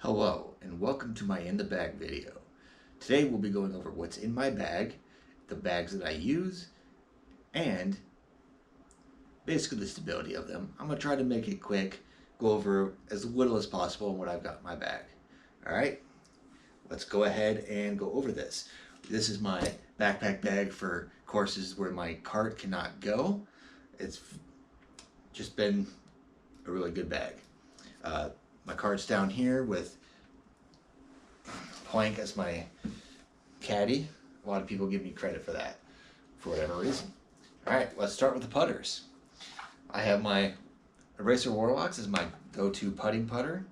Hello and welcome to my in the bag video. Today we'll be going over what's in my bag, the bags that I use, and basically the stability of them. I'm going to try to make it quick, go over as little as possible in what I've got in my bag. Alright, let's go ahead and go over this. This is my backpack bag for courses where my cart cannot go. It's just been a really good bag. My cart's down here with Plank as my caddy. A lot of people give me credit for that, for whatever reason. Alright, let's start with the putters. I have my Eraser Warlocks as my go-to putting putter.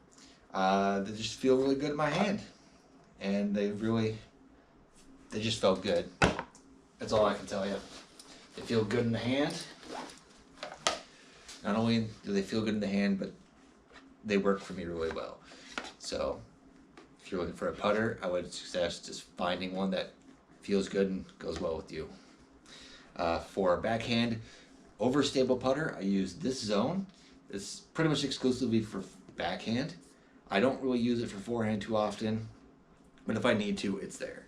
They just feel really good in my hand. And they just felt good. That's all I can tell you. They feel good in the hand. Not only do they feel good in the hand, but they work for me really well. So if you're looking for a putter, I would suggest just finding one that feels good and goes well with you. For a backhand overstable putter, I use this zone. It's pretty much exclusively for backhand. I don't really use it for forehand too often, but if I need to, it's there.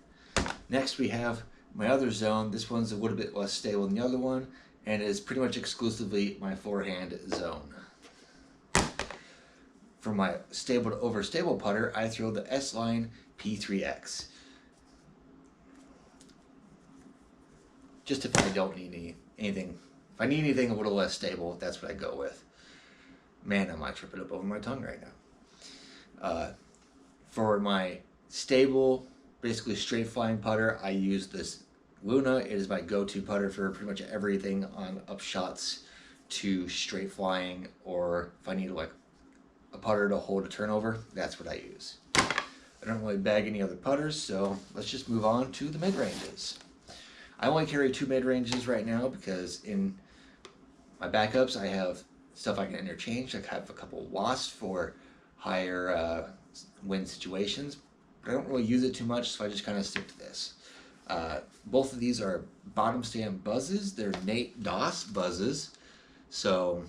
Next we have my other zone. This one's a little bit less stable than the other one, and it is pretty much exclusively my forehand zone. For my stable to overstable putter, I throw the S-Line P3X. Just if I don't need anything, if I need anything a little less stable, that's what I go with. Man, am I tripping up over my tongue right now. For my stable, basically straight flying putter, I use this Luna. It is my go-to putter for pretty much everything on upshots to straight flying, or if I need like a putter to hold a turnover, that's what I use. I don't really bag any other putters, so let's just move on to the mid-ranges. I only carry 2 mid-ranges right now because in my backups I have stuff I can interchange. I have a couple wasps for higher wind situations, but I don't really use it too much, so I just kind of stick to this. Both of these are bottom stand buzzes. They're Nate Doss buzzes, so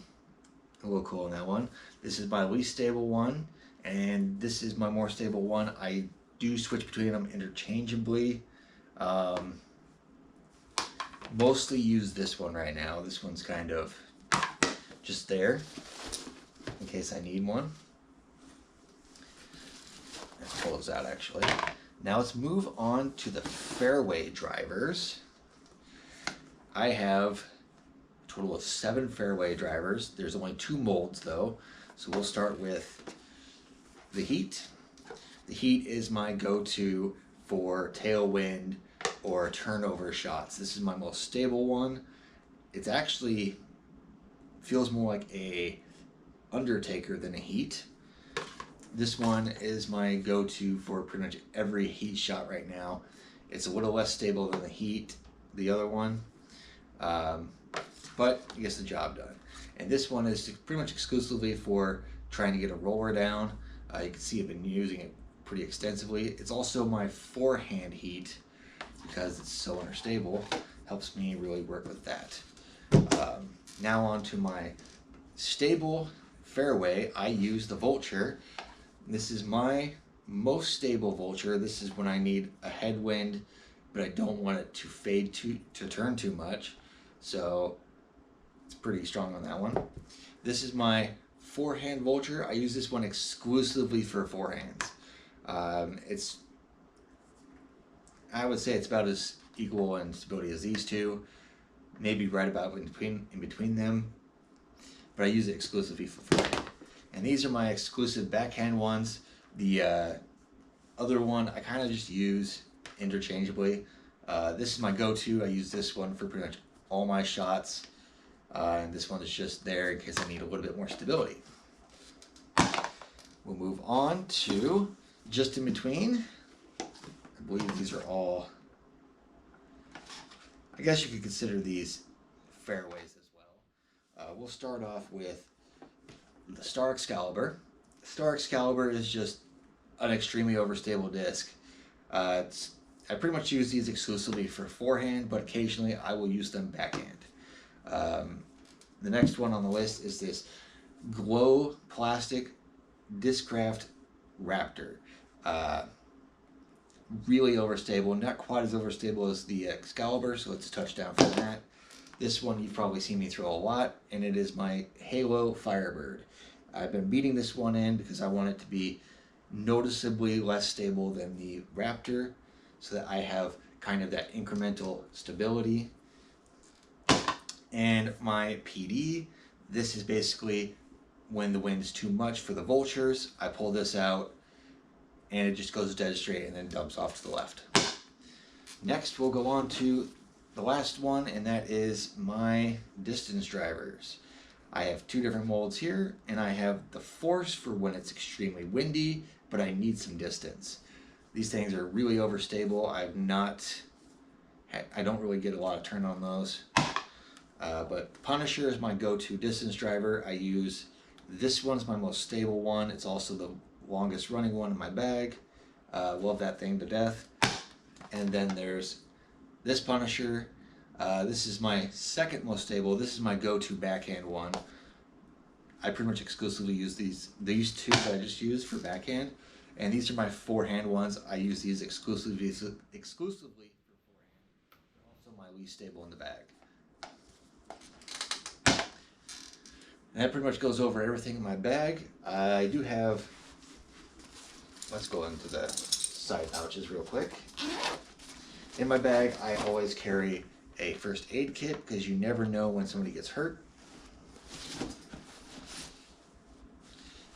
a little cool on that one. This is my least stable one, and this is my more stable one. I do switch between them interchangeably. Mostly use this one right now. This one's kind of just there in case I need one. Let's pull those out actually. Now let's move on to the Fairway Drivers. I have a total of 7 Fairway Drivers. There's only 2 molds though, so we'll start with the Heat. The Heat is my go-to for tailwind or turnover shots. This is my most stable one. It's actually feels more like a Undertaker than a Heat. This one is my go-to for pretty much every Heat shot right now. It's a little less stable than the Heat, the other one, but it gets the job done. And this one is pretty much exclusively for trying to get a roller down. You can see I've been using it pretty extensively. It's also my forehand Heat because it's so understable. Helps me really work with that. Now on to my stable fairway. I use the Vulture. This is my most stable Vulture. This is when I need a headwind, but I don't want it to fade to turn too much. So it's pretty strong on that one. This is my forehand Vulture. I use this one exclusively for forehands. I would say it's about as equal in stability as these two, maybe right about in between them, but I use it exclusively for forehand. And these are my exclusive backhand ones. The other one I kind of just use interchangeably. This is my go-to. I use this one for pretty much all my shots, and this one is just there in case I need a little bit more stability. We'll move on to just in between. I believe these are all, I guess you could consider these fairways as well. We'll start off with the Star Excalibur. Star Excalibur is just an extremely overstable disc. I pretty much use these exclusively for forehand, but occasionally I will use them backhand. The next one on the list is this Glow Plastic Discraft Raptor. Really overstable, not quite as overstable as the Excalibur, so it's a touchdown for that. This one you've probably seen me throw a lot, and it is my Halo Firebird. I've been beating this one in because I want it to be noticeably less stable than the Raptor, so that I have kind of that incremental stability. And my PD, this is basically when the wind is too much for the vultures, I pull this out and it just goes dead straight and then dumps off to the left. Next, we'll go on to the last one, and that is my distance drivers. I have two different molds here, and I have the force for when it's extremely windy, but I need some distance. These things are really overstable. I don't really get a lot of turn on those. But Punisher is my go-to distance driver. I use this one's my most stable one. It's also the longest running one in my bag. Love that thing to death. And then there's this Punisher. This is my second most stable. This is my go-to backhand one. I pretty much exclusively use these two that I just used for backhand. And these are my forehand ones. I use these exclusively for forehand. They're also my least stable in the bag. And that pretty much goes over everything in my bag. I do have, let's go into the side pouches real quick. In my bag, I always carry a first aid kit because you never know when somebody gets hurt.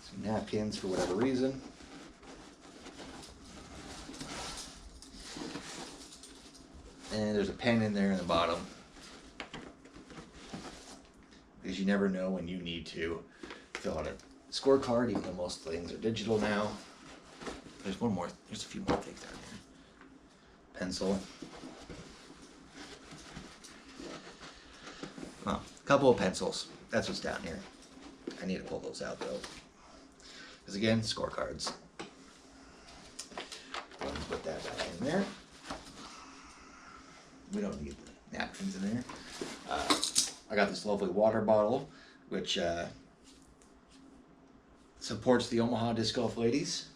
Some napkins for whatever reason. And there's a pen in there in the bottom, because you never know when you need to fill out a scorecard, even though most things are digital now. There's one more, there's a few more things down here. Pencil. Oh, a couple of pencils. That's what's down here. I need to pull those out though. Because again, scorecards. Put that back in there. We don't need the napkins in there. I got this lovely water bottle, which supports the Omaha Disc Golf ladies.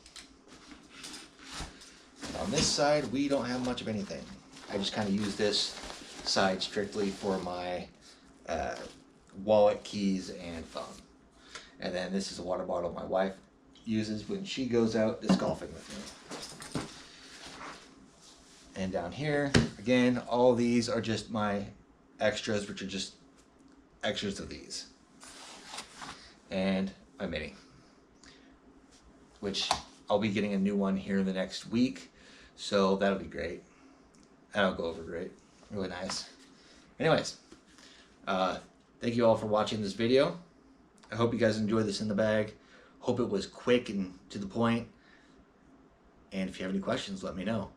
And on this side, we don't have much of anything. I just kind of use this side strictly for my wallet, keys, and phone. And then this is a water bottle my wife uses when she goes out disc golfing with me. And down here, again, all these are just my extras, which are just extras of these. And my mini, which I'll be getting a new one here in the next week. So that'll be great. That'll go over great. Really nice. Anyways, thank you all for watching this video. I hope you guys enjoyed this in the bag. Hope it was quick and to the point. And if you have any questions, let me know.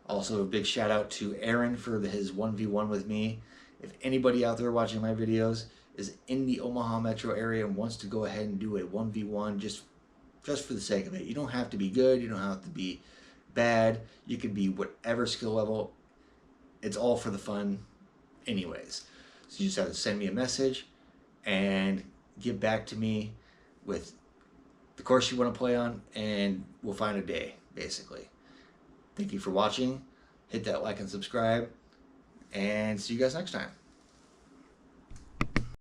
Also, a big shout out to Aaron for his 1v1 with me. If anybody out there watching my videos is in the Omaha metro area and wants to go ahead and do a 1v1 just for the sake of it. You don't have to be good. You don't have to be bad. You can be whatever skill level. It's all for the fun anyways. So you just have to send me a message and get back to me with the course you want to play on, and we'll find a day, basically. Thank you for watching. Hit that like and subscribe, and see you guys next time.